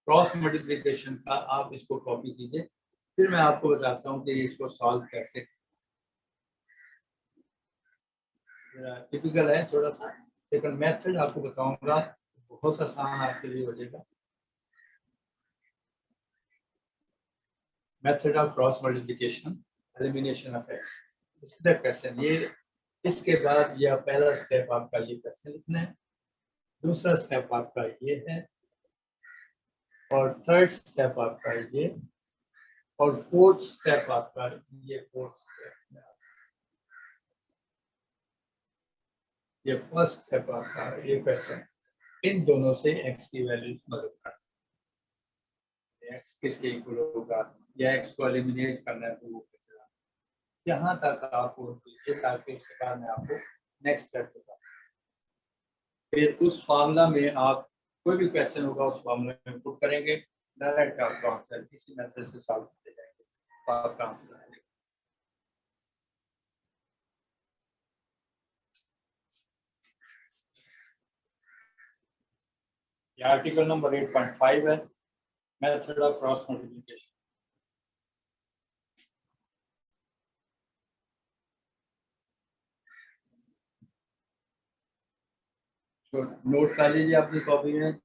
Cross multiplication का आप इसको कॉपी कीजिए, फिर मैं आपको बताता हूँ कि इसको सॉल्व कैसे। टिपिकल है थोड़ा सा, लेकिन मेथड आपको बताऊंगा, बहुत आसान आपके लिए हो जाएगा। Method of cross multiplication elimination of x, इसका क्वेश्चन ये, इसके बाद यह पहला स्टेप आपका ये क्वेश्चन लिखना है, दूसरा स्टेप आपका ये है, और थर्ड स्टेप आपका ये, और फोर्थ स्टेप आपका ये, फोर्थ स्टेप ये फर्स्ट स्टेप आपका ये क्वेश्चन, इन दोनों से एक्स की वैल्यू मदद करना, एक्स किसके इक्वल होगा या एक्स को एलिमिनेट करना है तो वो कितना, यहाँ तक आपको दीजिए ताकि उसके बाद मैं आपको नेक्स्ट स्टेप बताऊँ। फिर उस फार्मूला में आप कोई भी क्वेश्चन होगा उस फार्मूला में पुट करेंगे, डायरेक्ट आपका आंसर इसी मेथड से सॉल्व करते जाएंगे, तो आपका आंसर आएगा। ये आर्टिकल नंबर 8.5 है, मेथड ऑफ क्रॉस मल्टीप्लिकेशन। तो नोट कर लीजिए अपनी कॉपी में।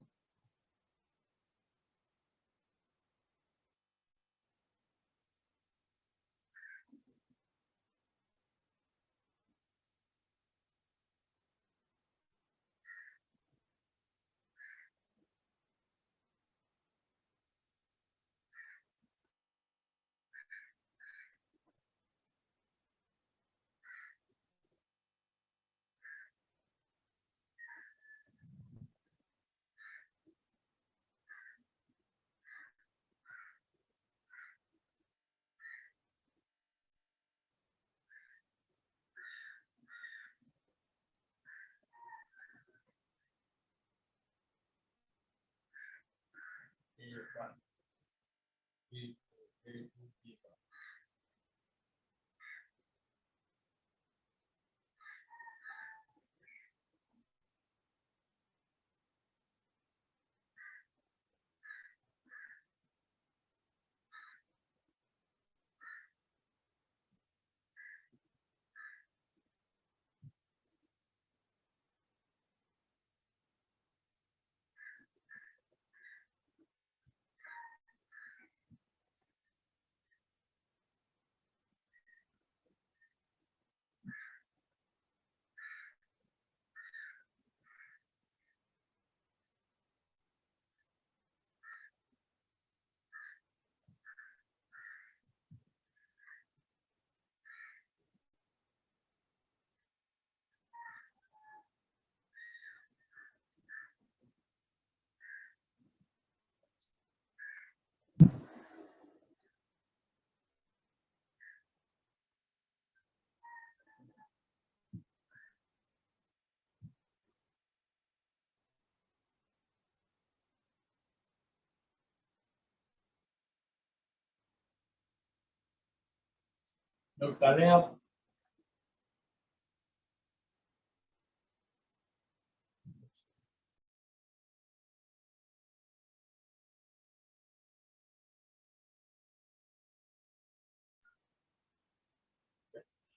नोट कर रहे हैं आप?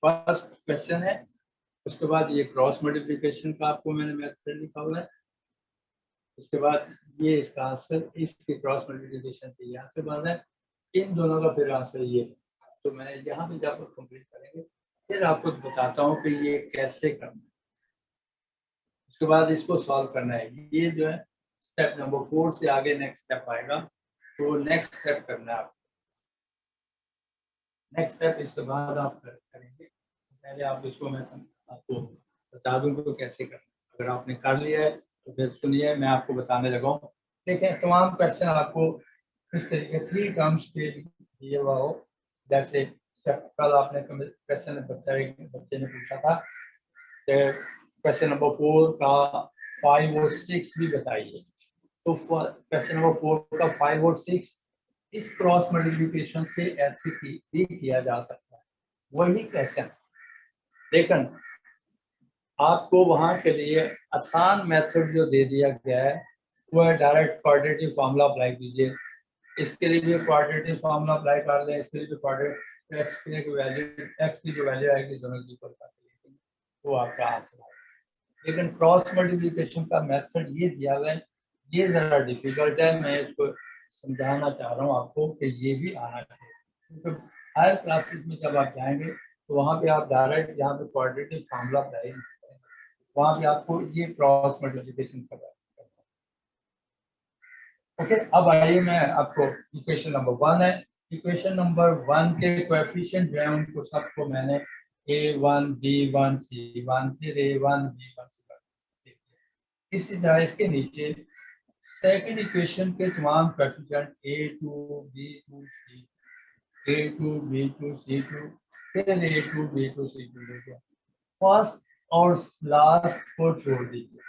फर्स्ट क्वेश्चन है, उसके बाद ये क्रॉस मल्टीप्लिकेशन का आपको मैंने मेथड लिखा हुआ है, उसके बाद ये इसका आंसर, इसकी क्रॉस मल्टीप्लिकेशन से ये आंसर बन रहा है, इन दोनों का फिर आंसर ये। तो मैं यहाँ पे जब कंप्लीट करेंगे फिर आपको बताता हूँ कि ये कैसे करना है, उसके बाद इसको सॉल्व करना है। ये जो है स्टेप नंबर 4 से आगे नेक्स्ट स्टेप आएगा, तो नेक्स्ट स्टेप करना है आपको। नेक्स्ट स्टेप इसके बाद आप करेंगे, पहले आप इसको मैं आपको बता दूं तो कैसे करना है। अगर आपने कर लिया है तो फिर सुनिए, मैं आपको बताने लगा हूँ। देखें, तमाम क्वेश्चन आपको इस तरीके 3 टर्म्स के दिए हुआ हो, जैसे कल आपने क्वेश्चन बच्चे ने पूछा था क्वेश्चन नंबर 4 का 5 और 6 भी बताइए। तो क्वेश्चन नंबर 4 का 5 और 6 इस क्रॉस मल्टीप्लिकेशन से ऐसे भी किया जा सकता है, वही क्वेश्चन, लेकिन आपको वहां के लिए आसान मेथड जो दे दिया गया है वो है डायरेक्ट क्वाड्रेटिक फार्मूला अप्लाई कीजिए। इसके लिए भी क्वाड्रेटिक फार्मूला अप्लाई कर लें, इसके लिए भी क्वाड्रेटिक एक्स की वैल्यू, एक्स की जो वैल्यू आएगी दोनों की इक्वल करके वो आपका आंसर आएगा। लेकिन क्रॉस मल्टीप्लिकेशन का मेथड ये दिया हुआ है, ये ज़रा डिफिकल्ट है, मैं इसको समझाना चाह रहा हूँ आपको कि ये भी आना चाहिए, क्योंकि हायर क्लासेस में जब आप जाएंगे तो वहाँ पे आप डायरेक्ट यहाँ पे क्वाड्रेटिक फार्मूला अप्लाई नहीं करेंगे, वहाँ पे आपको ये क्रॉस मल्टीप्लिकेशन करना। ओके, अब आइए मैं आपको इक्वेशन नंबर 1 है, इक्वेशन नंबर 1 के कोएफिशिएंट जो है उनको सबको मैंने a1 b1 c1 फिर a1 b1 c1 इसी तरह इसके नीचे सेकंड इक्वेशन के तमाम coefficient a2 b2 c a2 b2 c2 फिर a2 b2 c2 लेके फर्स्ट और लास्ट को छोड़ दीजिए,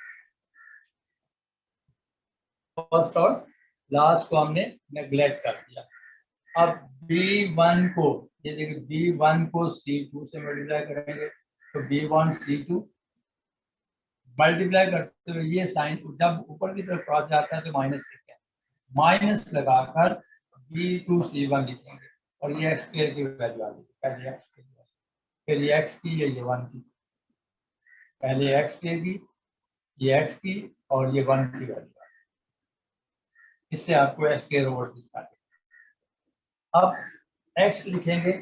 फर्स्ट और लास्ट को हमने नेग्लेक्ट कर दिया। अब B1 को, ये देखिए B1 को C2 से मल्टीप्लाई करेंगे तो B1 C2 मल्टीप्लाई करते हुए ये साइन जब ऊपर की तरफ क्रॉस जाता है तो माइनस लिखते हैं, माइनस लगाकर B2 C1 लिखेंगे और ये एक्स स्क्वायर की वैल्यू आ गई, पहले एक्स की, फिर ये एक्स की, ये 1 की, पहले एक्स की, ये एक्स की और ये 1 की वैल्यू आ गई। इससे आपको एक्स स्क्वायर ओवर दिस आ गया। अब एक्स लिखेंगे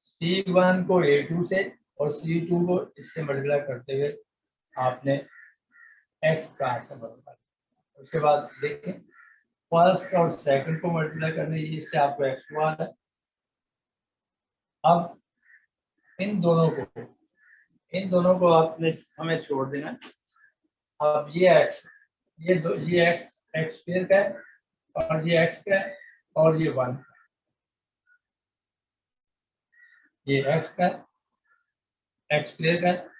C1 को A2 से और C2 को इससे मल्टीप्लाई करते हुए आपने x का आंसर मल्टीप्लाई, उसके बाद देखें फर्स्ट और सेकंड को मल्टीप्लाई करने इससे आपको x2 आ रहा है। अब इन दोनों को आपने हमें छोड़ देना है। अब ये x, ये x स्क्वायर का है और ये x का है और ये 1, ये x का है, x स्क्वायर का है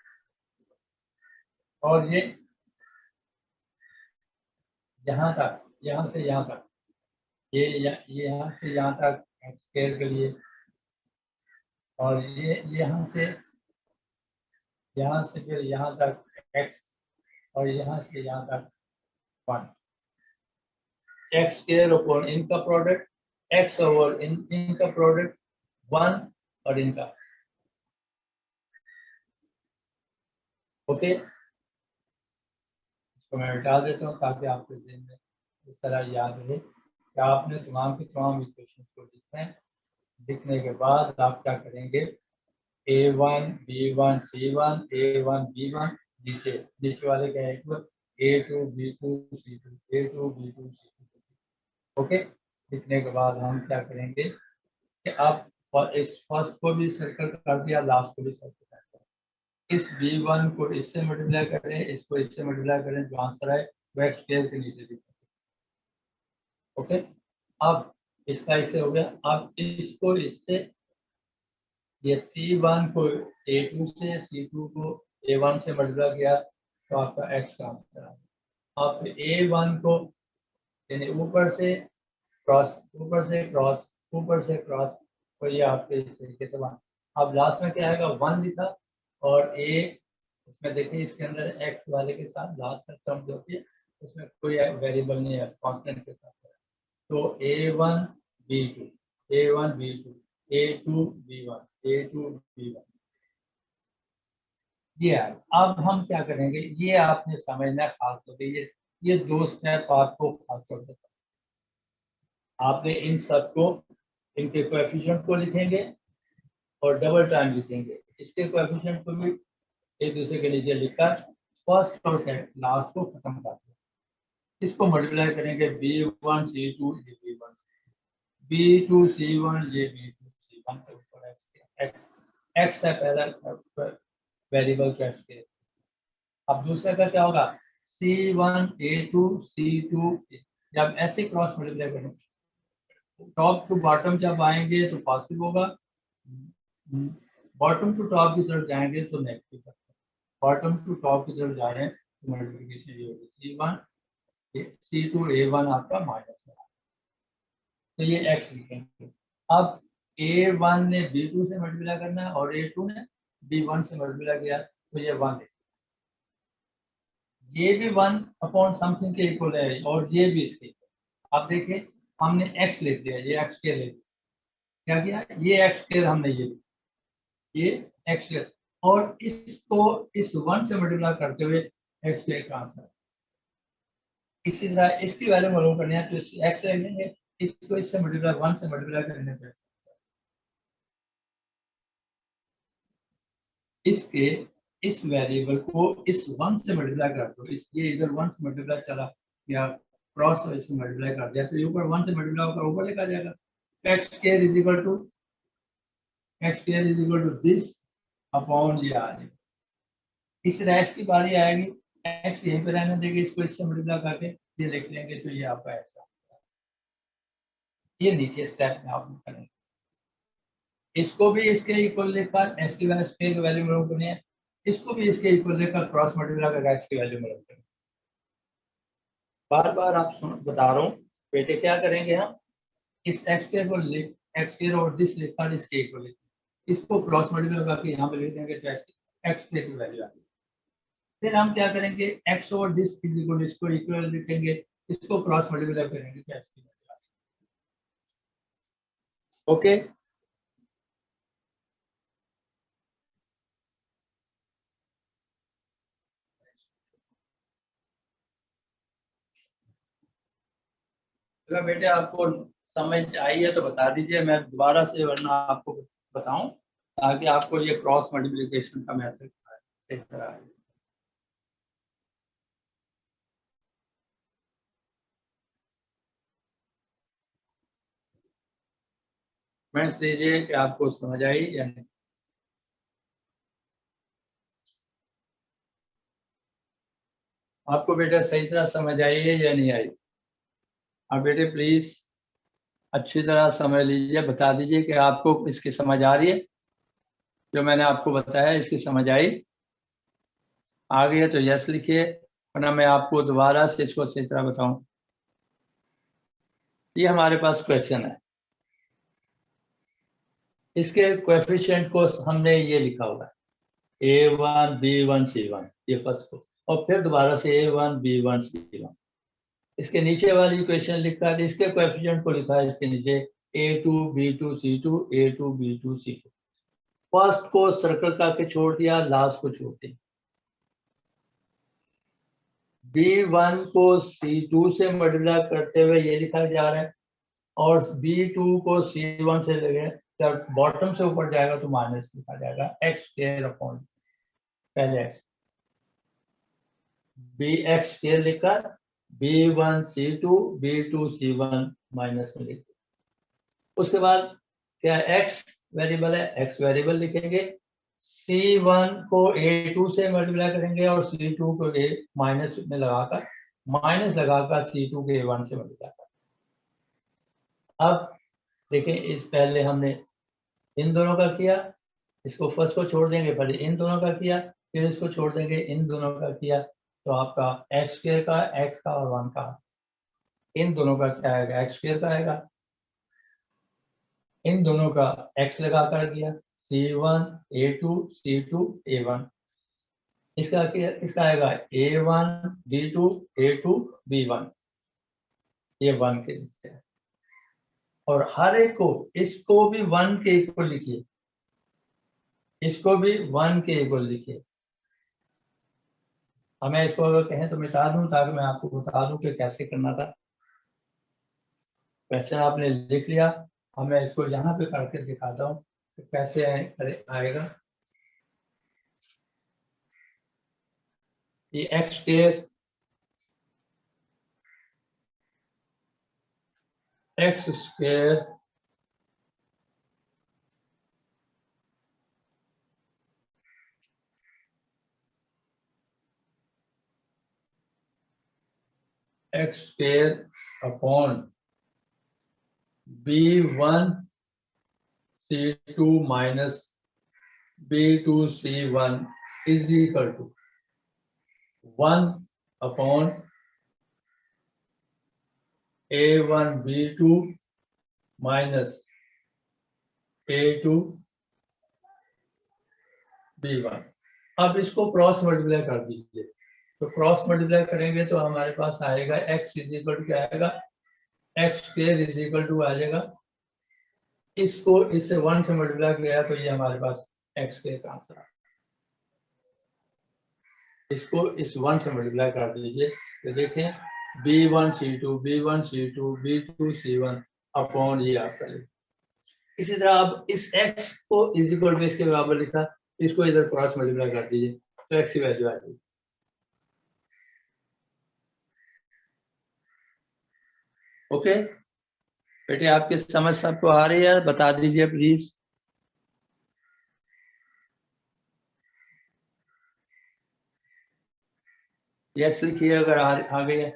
और ये यहाँ तक, यहाँ से यहाँ तक, ये यहाँ से यहाँ तक एक्स स्क्वायर के लिए और ये यहाँ से फिर यहाँ तक x और यहाँ से यहाँ तक 1, एक्स स्क्वायर अपॉन इनका प्रोडक्ट, x ओवर इनका प्रोडक्ट 1 और इनका। ओके, इसको मैं हटा देता हूँ ताकि आपके दिन में इस तरह याद रहे कि आपने तमाम के तमाम इक्वेशन को लिखना है। लिखने के बाद आप क्या करेंगे, A1 B1 C1 A1 B1, नीचे वाले क्या है A2 B2 C2 A2 B2 C2। Okay, लिखने के बाद हम क्या करेंगे कि आप इस फर्स्ट को भी सर्कल कर दिया, लास्ट को भी सर्कल कर दिया, इस B1 को इससे मल्टीप्लाई करें, इसको इससे मल्टीप्लाई करें, जो आंसर है वो एक्स स्क्वायर के नीचे लिखें। ओके, अब इसका इससे हो गया। अब इसको इससे, ये C1 को A2 से, C2 को A1 से मल्टीप्लाई किया तो आपका x का आंसर आ गया। आप A1 को यानी ऊपर से क्रॉस, ऊपर से क्रॉस, ऊपर से क्रॉस, तो ये आपके इस तरीके से बना। अब लास्ट में क्या आएगा 1 लिखा और a, इसमें देखिए इसके अंदर x वाले के साथ लास्ट में टर्म जो है उसमें कोई वेरिएबल नहीं है, कांस्टेंट के साथ है। तो A1 B2 A1 B2 A2 B1 A2 B1, ये है। अब हम क्या करेंगे, ये आपने समझना है खास तौर पे, ये दो स्टेप आपको खास तौर पे आपने इन सबको, इनके कोएफिशिएंट को लिखेंगे और डबल टाइम लिखेंगे, इसके कोएफिशिएंट को भी एक दूसरे के नीचे लिखकर फर्स्ट और सेकंड लास्ट को खत्म कर दें। इसको मल्टीप्लाई करेंगे B1 C2 ये B1 B2 C1 ये B2 C1 के ऊपर x है पहला वेरिएबल का x। अब दूसरे का क्या होगा C1 A2 C2, जब ऐसे क्रॉस मल्टीप्लाई करेंगे टॉप टू बॉटम जब आएंगे तो पॉजिटिव होगा, बॉटम टू टॉप की तरफ जाएंगे तो नेगेटिव, बॉटम टू टॉप की तरफ जाए तो मल्टीप्लिकेशन ये होगी C1 C2 A1 आपका माइनस में, तो ये x लिखेंगे। अब A1 ने B2 से मल्टीप्लाई करना है और A2 ने B1 से मल्टीप्लाई किया तो ये 1 लिखेंगे। ये भी 1 अपॉन समथिंग के इक्वल है और ये भी इसके। आप देखिए हमने x लिख दिया, ये x स्क्वायर ले क्या किया, ये x स्क्वायर हमने ये x स्क्वायर, और इसको इस 1 से मल्टीप्लाई करते हुए x स्क्वायर का आंसर। इसी तरह इसकी वैल्यू मालूम करनी है तो x ले लेंगे, इसको इससे मल्टीप्लाई 1 से मल्टीप्लाई करने पे इसके इस वेरिएबल को इस 1 से मल्टीप्लाई कर दो, ये इधर 1 से मल्टीप्लाई चला या क्रॉस से मल्टीप्लाई कर दिया तो ये ऊपर 1 से मल्टीप्लाई होकर ऊपर लिखा जाएगा x square is equal to this upon ये आ जाएगा। इस रैश की बारी आएगी, x यहीं पे रहने देंगे, इसको इससे मल्टीप्लाई करके ये लिख लेंगे तो ये आपका ऐसा, ये नीचे स्टेप में आप करेंगे। इसको भी इसके इक्वल लेकर x की वैल्यू मालूम करनी है, इसको भी इसके इक्वल लेकर क्रॉस मल्टीप्लाई करके x की वैल्यू मालूम करनी है। बार बार आप बता रहा हूँ बेटे, क्या करेंगे हम इस x स्क्वायर को x स्क्वायर और दिस लिखकर इसके इक्वल लिखेंगे, इसको क्रॉस मल्टीप्लाई करके यहाँ पे लिख देंगे तो x स्क्वायर की वैल्यू आ गई। फिर हम क्या करेंगे x और दिस इक्वल, इसको इक्वल लिखेंगे, इसको क्रॉस मल्टीप्लाई करेंगे तो x की वैल्यू आ गई। ओके, अगर बेटे आपको समझ आई है तो बता दीजिए, मैं दोबारा से वरना आपको बताऊं ताकि आपको ये क्रॉस मल्टीप्लिकेशन का मेथड सही तरह आए। कमेंट्स दीजिए कि आपको समझ आई या नहीं। आपको बेटा सही तरह समझ आई है या नहीं आई? आप बेटे प्लीज अच्छी तरह समझ लीजिए, बता दीजिए कि आपको इसकी समझ आ रही है, जो मैंने आपको बताया इसकी समझ आई। आ गई है तो यस लिखिए, वरना मैं आपको दोबारा से इसको सही तरह बताऊं। ये हमारे पास क्वेश्चन है, इसके कोएफिशिएंट को हमने ये लिखा हुआ है A1 B1 C1, ये फर्स्ट को, और फिर दोबारा से A1 B1 C1। इसके नीचे वाली इक्वेशन लिखा है, इसके कोएफिशिएंट को लिखा है इसके नीचे A2 B2 C2 A2 B2 C2। First को सर्कल करके छोड़ दिया, लास्ट को छोड़ दिया। B1 को C2 से मल्टीप्लाई करते हुए ये लिखा जा रहा है, और B2 को C1 से लगे, जब बॉटम से ऊपर जाएगा तो माइनस लिखा जाएगा x स्क्वायर अपॉन पहले x, bx स्क्वायर लिखकर B1 C2 B2 C1 minus में लिख। उसके बाद क्या x वेरिएबल है, x वेरिएबल लिखेंगे, C1 को A2 से मल्टीप्लाई करेंगे और C2 को A माइनस में लगाकर C2 के A1 से मल्टीप्लाई कर। अब देखें, इस पहले हमने इन दोनों का किया, इसको फर्स्ट को छोड़ देंगे, पहले इन दोनों का किया, फिर इसको छोड़ देंगे, इन दोनों का किया, तो आपका x स्क्वायर का, x का और 1 का, इन दोनों का क्या आएगा, x स्क्वायर का आएगा, इन दोनों का x लगा कर किया, C1 A2 C2 A1, इसका आएगा A1 B2 A2 B1, ये 1 के नीचे है, और हर एक को, इसको भी 1 के इक्वल लिखिए, इसको भी 1 के इक्वल लिखिए। हमें इसको अगर कहें तो मिटा दूं ताकि मैं आपको बता दूं कि कैसे करना था। क्वेश्चन आपने लिख लिया, हमें इसको यहाँ पे करके दिखाता हूँ कि कैसे आएगा। ये x square x square x square upon B1 C2 minus B2 C1 is equal to 1 upon A1 B2 minus A2 B1। अब इसको क्रॉस मल्टीप्लाई कर दीजिए, तो क्रॉस मल्टीप्लाई करेंगे तो हमारे पास आएगा x इज इक्वल टू क्या आएगा, X square is equal to आ जाएगा, इसको इससे 1 से मल्टीप्लाई किया तो ये हमारे पास एक्स स्क्वायर का आंसर है। इसको इस 1 से मल्टीप्लाई कर दीजिए तो देखें b1c2 b1c2 b2c1 अपॉन ये आपका लिखा। इसी तरह अब इस x को इज इक्वल टू इसके बराबर लिखा, इसको इधर क्रॉस मल्टीप्लाई कर दीजिए तो x की वैल्यू आ जाएगी। ओके बेटे, आपकी समझ सबको आ रही है, बता दीजिए प्लीज। यस लिखिए अगर आ गई है।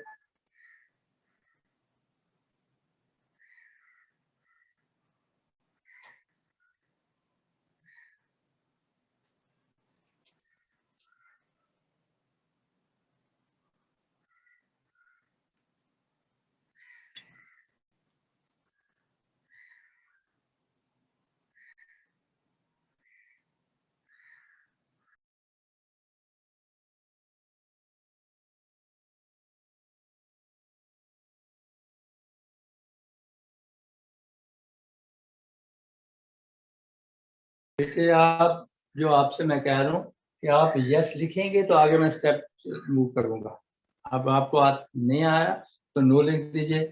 बेटे आप, जो आपसे मैं कह रहा हूँ कि आप यस लिखेंगे तो आगे मैं स्टेप मूव करूंगा। अब आपको नहीं आया तो नो लिख दीजिए।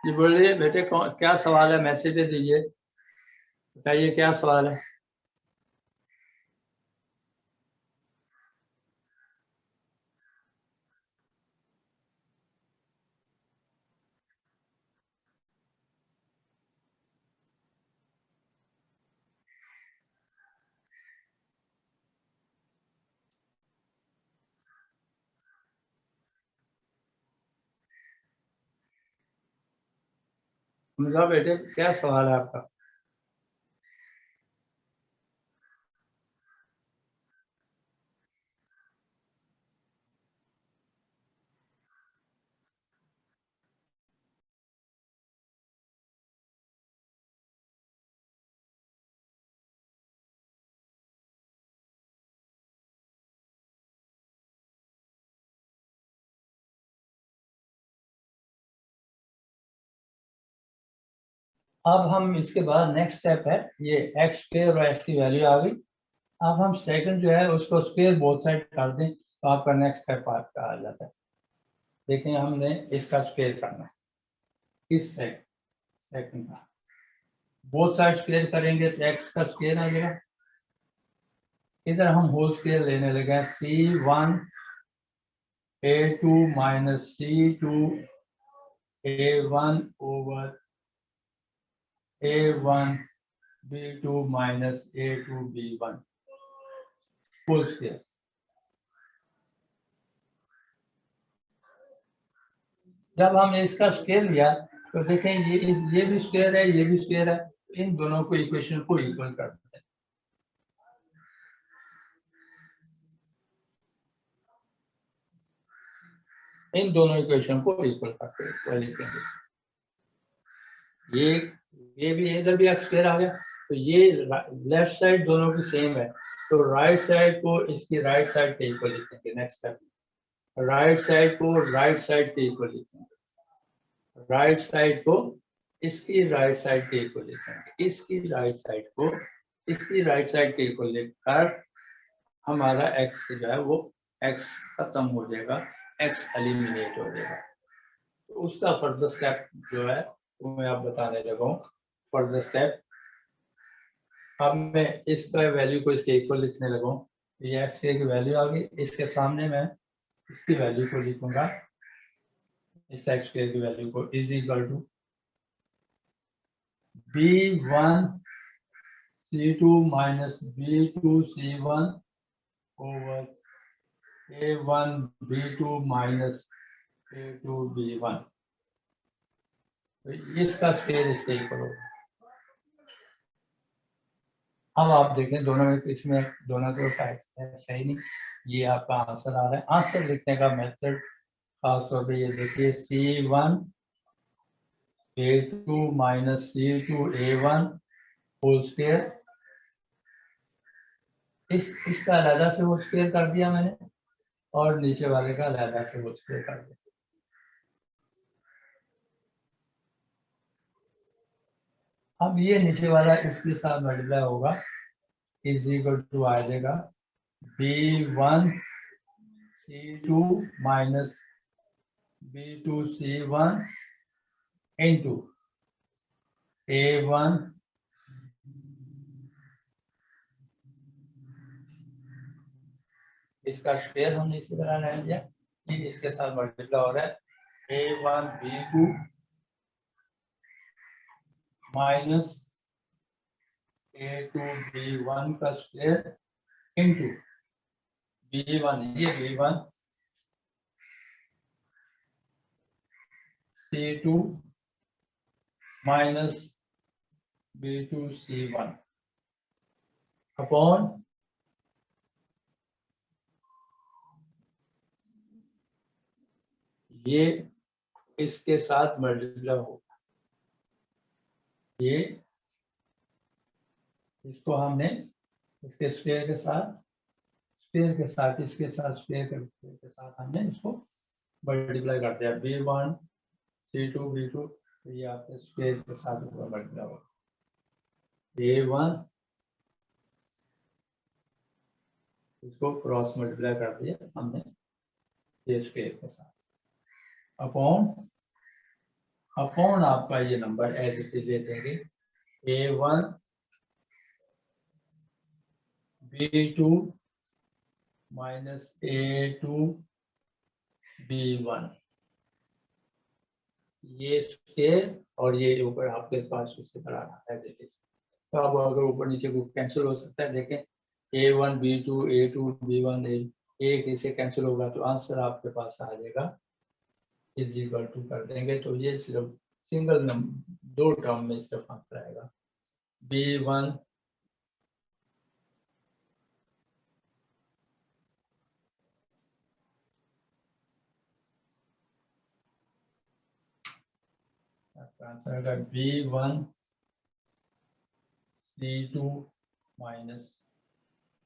जी बोलिए बेटे, क्या सवाल है, मैसेज दे दीजिए, बताइए क्या सवाल है। मतलब बेटे क्या सवाल है आपका। अब हम इसके बाद नेक्स्ट स्टेप है, ये एक्स स्क्वायर और एक्स की वैल्यू आ गई। अब हम सेकंड जो है उसको स्क्वायर बोथ साइड कर दें तो आपका नेक्स्ट स्टेप आपका आ जाता है। देखें हमने इसका स्क्वायर करना है, इस सेकंड का बोथ साइड स्क्वायर करेंगे तो एक्स का स्क्वायर आ जाएगा। इधर हम होल स्क्वायर लेने लगे c1 a2 minus c2 a1 over a1 b2 minus a2 b1 whole square. जब हमने इसका स्क्वायर लिया तो देखें ये भी स्क्वायर है, ये भी स्क्वायर है, इन दोनों को इक्वेशन को इक्वल कर देते हैं। इन दोनों इक्वेशन को इक्वल करते हैं। ये भी इधर भी एक्स स्क्वायर आ गया तो ये लेफ्ट साइड दोनों की सेम है तो राइट साइड को इसकी राइट साइड के इक्वल लिखेंगे। नेक्स्ट स्टेप, राइट साइड को राइट साइड के इक्वल लिखेंगे, राइट साइड को इसकी राइट साइड के इक्वल लिखेंगे, इसकी राइट साइड को इसकी राइट साइड के इक्वल लिखकर हमारा एक्स जो है वो एक्स खत्म हो जाएगा, एक्स एलिमिनेट हो जाएगा। तो उसका फर्दर स्टेप जो है वो मैं आप बताने लगा हूँ। फर्दर स्टेप, अब मैं इसका वैल्यू को इसके इक्वल लिखने लगा हूँ। ये एक्स की वैल्यू आ गई, इसके सामने मैं इसकी वैल्यू को लिखूंगा, इस एक्स की वैल्यू को is equal to b1 c2 minus b2 c1 over a1 b2 minus a2 b1। तो इसका स्क्वायर इसके इक्वल होगा। अब आप देखें दोनों में, इसमें दोनों तो सही नहीं, ये आपका आंसर आ रहा है। आंसर लिखने का मेथड खासतौर पे ये देखिए, C1 A2 minus C2 A1 whole square, इसका अलहदा से होल स्क्वायर कर दिया मैंने, और नीचे वाले का अलहदा से होल स्क्वायर कर दिया। अब ये नीचे वाला इसके साथ मल्टीप्लाई होगा, इज इक्वल टू आ जाएगा B1 C2 minus B2 C1 into A1 इसका स्क्वायर हमने इसी तरह रहने दिया कि इसके साथ मल्टीप्लाई हो रहा है A1 B2 minus A2 B1 का स्क्वायर इंटू B1, ये B1 C2 minus B2 C1 upon ये इसके साथ मल्टीप्लाई होगा, ये इसको हमने इसके स्क्वायर के साथ इसके साथ के साथ हमने इसको मल्टीप्लाई कर दिया। B1 C2 B2, तो ये आपके स्क्वायर के साथ मल्टीप्लाई होगा। A1 इसको क्रॉस मल्टीप्लाई कर दिया हमने ये स्क्वायर के साथ, अपॉन आपका ये नंबर एज इट इज ले देंगे, A1 B2 minus A2 B1, ये स्क्वायर और ये ऊपर आपके पास उसी तरह एज इट इज। तो अब अगर ऊपर नीचे को कैंसिल हो सकता है, देखें A1 B2 A2 B1, एक इसे कैंसिल होगा तो आंसर आपके पास आ जाएगा, इज इक्वल टू कर देंगे तो ये सिर्फ सिंगल नंबर दो टर्म में सिर्फ आंसर आएगा। B1 आपका आंसर आएगा B1 C2 minus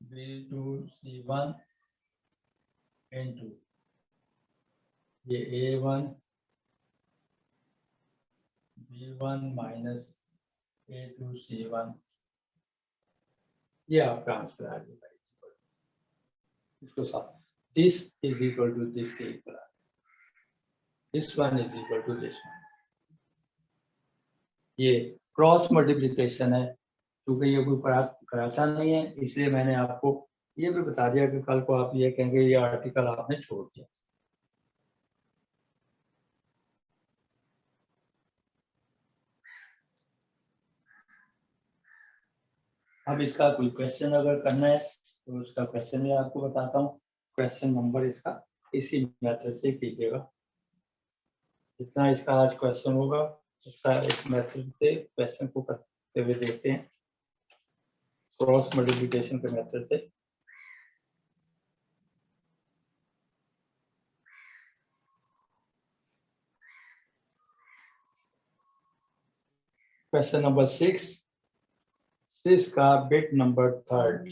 B2 C1 into ये A1 B1 minus A2 C1, ये आपका आंसर आ जाएगा। इसको साथ this is equal to this के equal, this one is equal to this one. ये क्रॉस मल्टीप्लिकेशन है, क्योंकि ये कोई कराता नहीं है, इसलिए मैंने आपको ये भी बता दिया कि कल को आप ये कहेंगे ये आर्टिकल आपने छोड़ दिया। अब इसका कोई क्वेश्चन अगर करना है तो उसका क्वेश्चन मैं आपको बताता हूँ। क्वेश्चन नंबर इसका इसी मेथड से कीजिएगा, जितना इसका आज क्वेश्चन होगा उसका इस मेथड से क्वेश्चन को करते हुए देखते हैं, क्रॉस मल्टीप्लिकेशन के मेथड से। क्वेश्चन नंबर 6 का बिट नंबर थर्ड,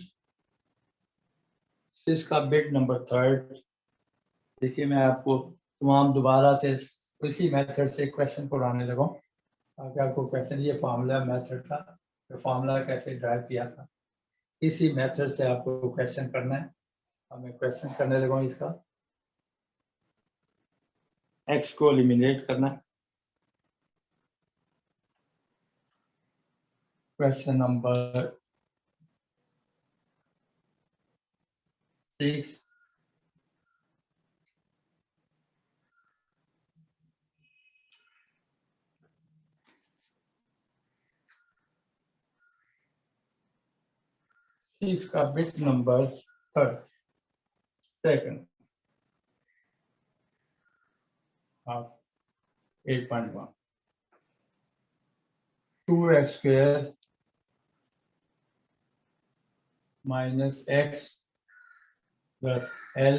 6 का बिट नंबर थर्ड। देखिए मैं आपको तमाम दोबारा से इसी मेथड से क्वेश्चन को लाने लगा ताकि आपको क्वेश्चन, ये फार्मूला मेथड था, तो फार्मूला कैसे ड्राइव किया था, इसी मेथड से आपको क्वेश्चन करना है। अब मैं क्वेश्चन करने लगा इसका, एक्स को एलिमिनेट करना है। क्वेश्चन नंबर 6, का bit number third second of 8.1, 2x² minus x plus l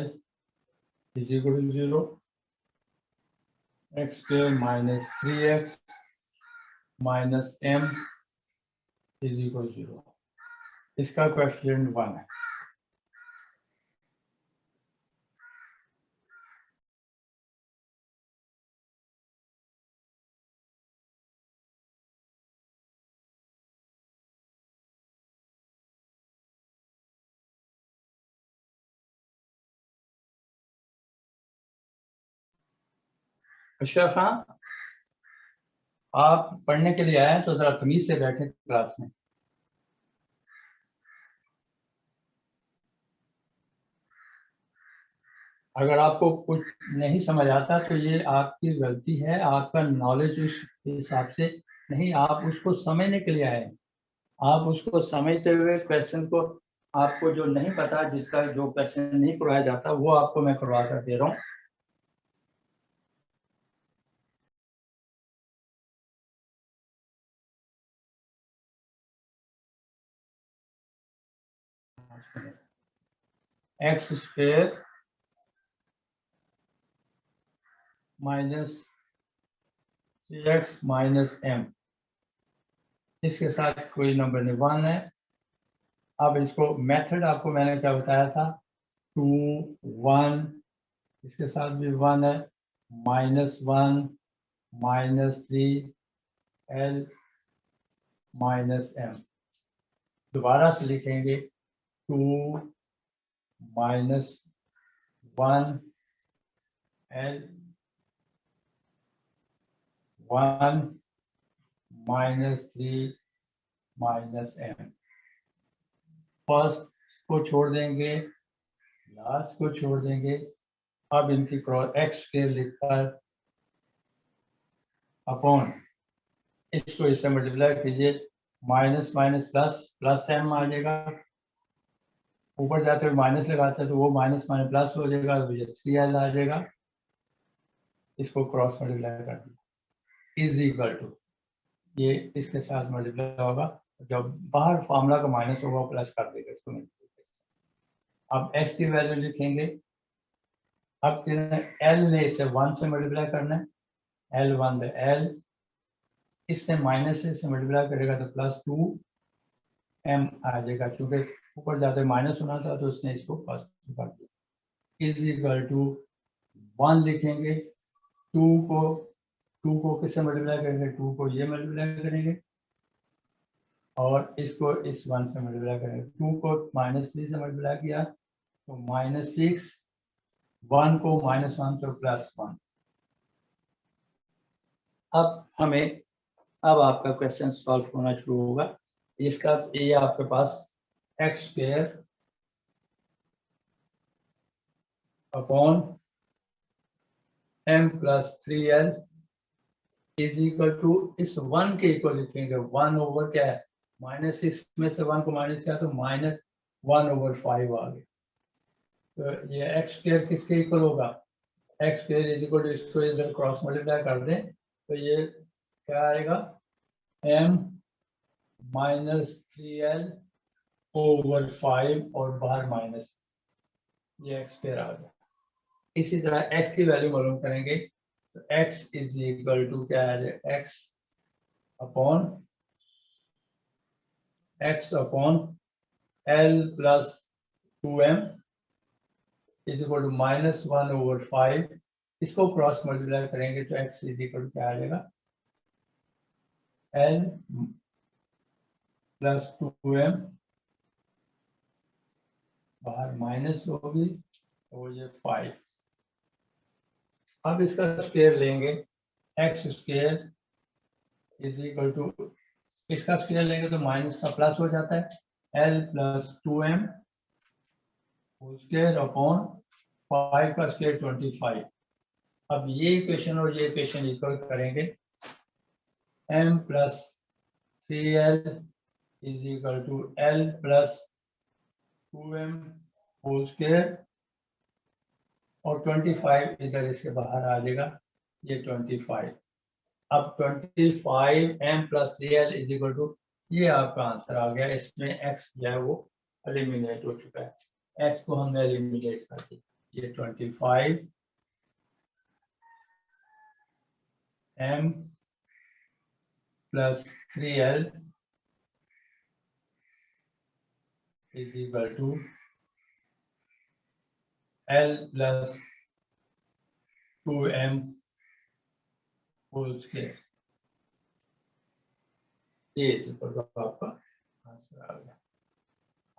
is equal to 0, x square minus 3x minus m is equal to 0। इसका कोएफिशिएंट 1 है। अशरफ खान, आप पढ़ने के लिए आए हैं तो जरा तमीज से बैठे क्लास में। अगर आपको कुछ नहीं समझ आता तो ये आपकी गलती है, आपका नॉलेज उस हिसाब से नहीं, आप उसको समझने के लिए आए हैं। आप उसको समझते हुए क्वेश्चन को, आपको जो नहीं पता, जिसका जो क्वेश्चन नहीं करवाया जाता, वो आपको मैं करवा कर दे रहा हूँ। X square minus 3x minus m, इसके साथ कोई नंबर नहीं, 1 है। अब इसको मेथड आपको मैंने क्या बताया था, 2 1, इसके साथ भी 1 है, -1 -3 l माइनस m। दोबारा से लिखेंगे 2 -1 l 1 -3 -m। फर्स्ट को छोड़ देंगे, लास्ट को छोड़ देंगे। अब इनकी क्रॉस एक्स स्क्वायर लिखकर अपॉन इसको इससे मल्टीप्लाई कीजिए, minus minus plus, plus m आ जाएगा, ऊपर जाते हुए माइनस लगाते हैं तो वो माइनस माइनस प्लस हो जाएगा, तो ये 3l आ जाएगा। इसको क्रॉस मल्टीप्लाई कर दिया, इज इक्वल टू, ये इसके साथ मल्टीप्लाई होगा, जब बाहर फार्मूला का माइनस होगा प्लस कर देगा इसको। अब x की वैल्यू लिखेंगे, अब l ने इसे 1 से मल्टीप्लाई करना है, l1 है l, इसने माइनस से मल्टीप्लाई करेगा तो +2m आ जाएगा, क्योंकि ऊपर जाते माइनस होना था तो उसने इसको पॉजिटिव कर दिया। इज इक्वल टू 1 लिखेंगे, 2 को किससे मल्टीप्लाई करेंगे, 2 को ये मल्टीप्लाई करेंगे और इसको इस 1 से मल्टीप्लाई करेंगे। 2 को -3 से मल्टीप्लाई किया तो -6, 1 को -1 तो +1। अब आपका क्वेश्चन सॉल्व होना शुरू होगा। इसका ये आपके पास X square upon m plus 3l is equal to, इस 1 के इक्वल लिखेंगे, 1 ओवर क्या है, -6 में से 1 को माइनस किया तो -1/5 आ गया। तो ये एक्स स्क्वायर किसके इक्वल होगा, x square is equal to, इसको इधर क्रॉस मल्टीप्लाई कर दें तो ये क्या आएगा, m -3l/5 और बाहर माइनस, ये एक्स स्क्वायर आ गया। इसी तरह x की वैल्यू मालूम करेंगे तो x इज इक्वल टू क्या है, x upon l plus 2m is equal to -1/5। इसको क्रॉस मल्टीप्लाई करेंगे तो x इज इक्वल टू क्या आ जाएगा, l प्लस 2m, बाहर माइनस होगी तो ये 5। अब इसका स्क्वायर लेंगे, x square is equal to, इसका स्क्वायर लेंगे तो माइनस का प्लस हो जाता है, l plus 2m whole square upon 5 का स्क्वायर 25। अब ये इक्वेशन और ये इक्वेशन इक्वल करेंगे, m plus 3l is equal to l plus 2m whole square और 25 इधर इसके बाहर आ जाएगा, ये 25। अब 25 m plus 3l is equal to, ये आपका आंसर आ गया। इसमें x जो है वो एलिमिनेट हो चुका है, x को हमने एलिमिनेट कर दिया, ये 25 m plus 3l is equal to l plus 2m whole square, ये आपका आंसर आ गया।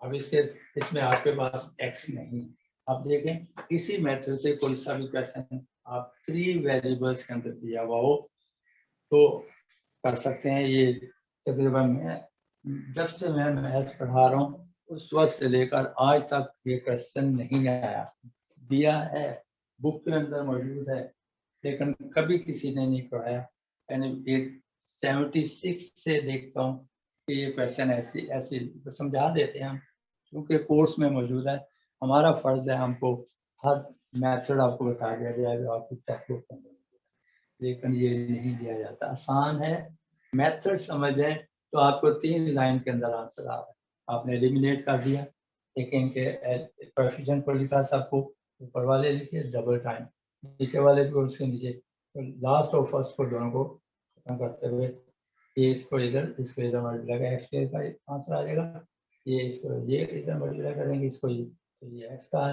अब इसमें आपके पास x नहीं है। अब देखें इसी मेथड से कोई सा भी क्वेश्चन आप 3 वेरिएबल्स के अंदर दिया हुआ हो तो कर सकते हैं। ये तकरीबन जब से मैं मैथ्स पढ़ा रहा हूँ उस वक्त से लेकर आज तक ये क्वेश्चन नहीं आया, दिया है बुक के अंदर मौजूद है लेकिन कभी किसी ने नहीं पढ़ाया। यानी 76 से देखता हूँ कि ये क्वेश्चन ऐसी ऐसी समझा देते हैं हम, क्योंकि कोर्स में मौजूद है। हमारा फर्ज है हमको हर मेथड आपको बता दिया गया है जो आपको टेक्स्ट बुक में, लेकिन ये नहीं दिया जाता। आसान है, मेथड समझ है तो आपको 3 लाइन के अंदर आंसर आ रहा है। आपने एलिमिनेट कर दिया, लेकिन के कोएफिशिएंट को लिखा सबको, ऊपर वाले लिखे डबल टाइम, नीचे वाले भी उसके नीचे, तो लास्ट और फर्स्ट को दोनों को खत्म करते हुए ये इसको इधर मल्टीप्लाई का एक्स का आंसर आ जाएगा, ये इसको ये इधर मल्टीप्लाई करेंगे इसको ये एक्स का।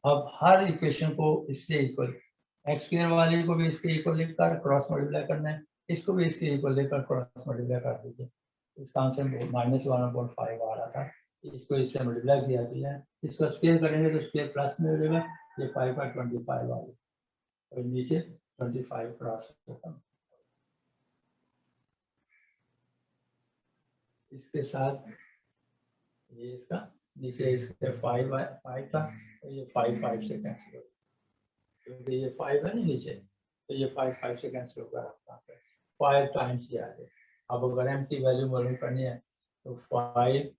अब हर इक्वेशन को इससे इक्वल, एक्स स्क्वायर वाले को भी इसके इक्वल लेकर क्रॉस मल्टीप्लाई करना है, इसको भी इसके इक्वल लेकर क्रॉस मल्टीप्लाई कर दीजिए। इसका आंसर -1/5 आ रहा था, इसको इससे मल्टीप्लाई किया गया है, इसको स्क्वायर करेंगे तो स्क्वायर प्लस में हो जाएगा, ये 5/25 आ गया और नीचे 25 क्रॉस होगा। इसके साथ ये इसका नीचे इसके 5 था तो ये 5 से कैंसिल हो, क्योंकि ये 5 है ना नीचे, तो ये 5 से कैंसिल होगा, 5 टाइम्स ये आ गया। अब अगर m की वैल्यू मालूम करनी है तो 5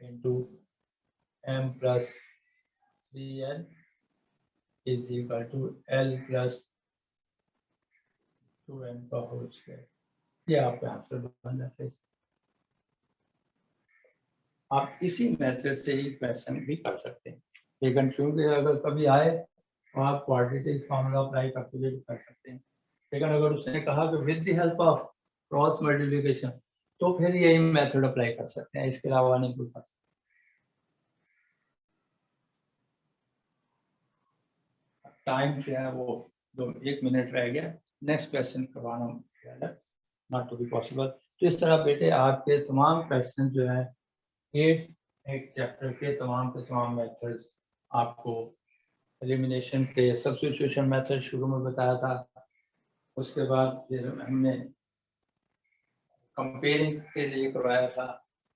into m plus 3l is equal to l plus 2m का होल स्क्वायर, ये आपका आंसर बन जाता है। आप इसी मेथड से ही क्वेश्चन भी कर सकते हैं, लेकिन क्योंकि अगर कभी आए तो आप क्वाड्रेटिक फार्मूला अप्लाई करते हुए भी कर सकते हैं। लेकिन अगर उसने कहा कि with the help of cross multiplication तो फिर यही मेथड अप्लाई कर सकते हैं, इसके अलावा नहीं कोई कर सकते। टाइम जो है वो 1 मिनट रह गया, नेक्स्ट क्वेश्चन करवाना नॉट टू बी पॉसिबल। तो इस तरह बेटे आपके तमाम क्वेश्चन जो है एक चैप्टर के तमाम मेथड्स आपको एलिमिनेशन के, सब्स्टिट्यूशन मेथड शुरू में बताया था, उसके बाद फिर हमने कंपेयरिंग के लिए करवाया था,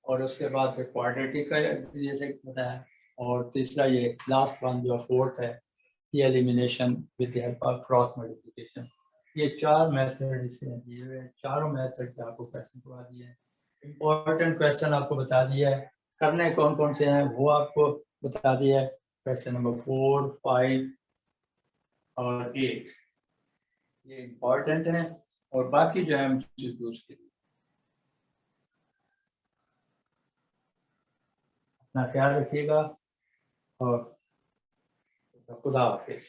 और उसके बाद फिर क्वाड्रेटिक का जैसे बताया, और तीसरा ये लास्ट वन जो फोर्थ है ये elimination with the help of cross multiplication. ये 4 मेथड इसमें दिए हुए, चारों मेथड के आपको क्वेश्चन करवा दिए हैं। इम्पोर्टेंट क्वेश्चन आपको बता दिया है, करने कौन कौन से हैं वो आपको बता दिया है। क्वेश्चन नंबर 4, 5 और 8 ये इम्पोर्टेंट है, और बाकी जो है हम यूज के लिए। अपना ख्याल रखिएगा और खुदा हाफिज।